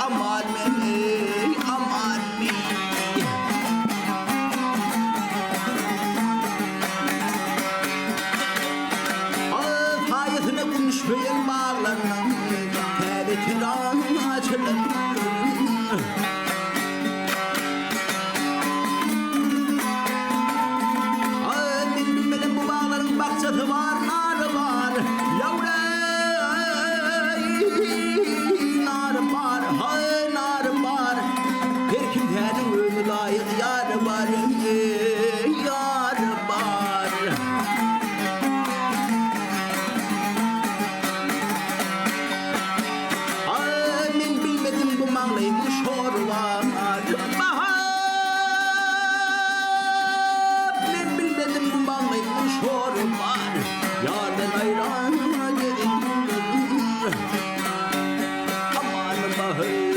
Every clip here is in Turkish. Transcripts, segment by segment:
aman beni, aman beni. Hayatına konuşmayan bağlarının tehditini açılır. Ben bilmedim bu bağların bahçesi var, narı var. Yavrum, narı var, hay narı var. Her kimsenin ömrü layık yarı var, yarı var. Ben bilmedim bu mağlaymış hor var. Ben bilmedim bu mağlaymış hor var. Yardan ayrana gelin. Aman bahar.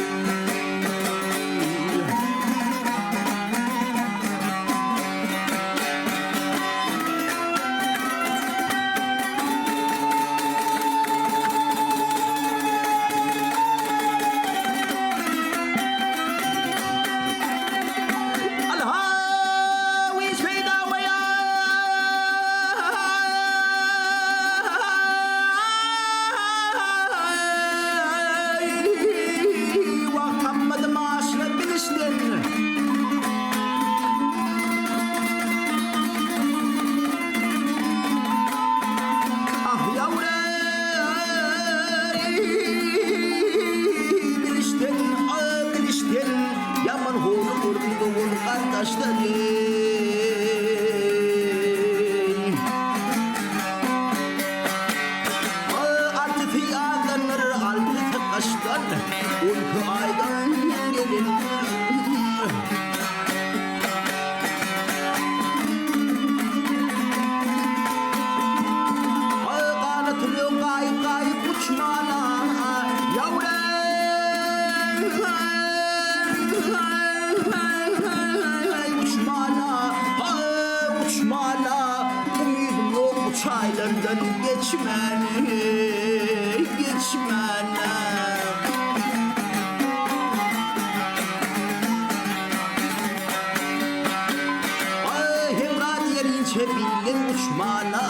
Yaman honu kurduğun kardeşlerim. Artık yağlanır halbuki kaşlar, uyku aydan gelin. Kanatılıyor kayıp kayıp uçmana yavrum. Uçmana, umudum yok bu çaylardan geçmene, geçmene. Hem radyerin çebilin uçmana,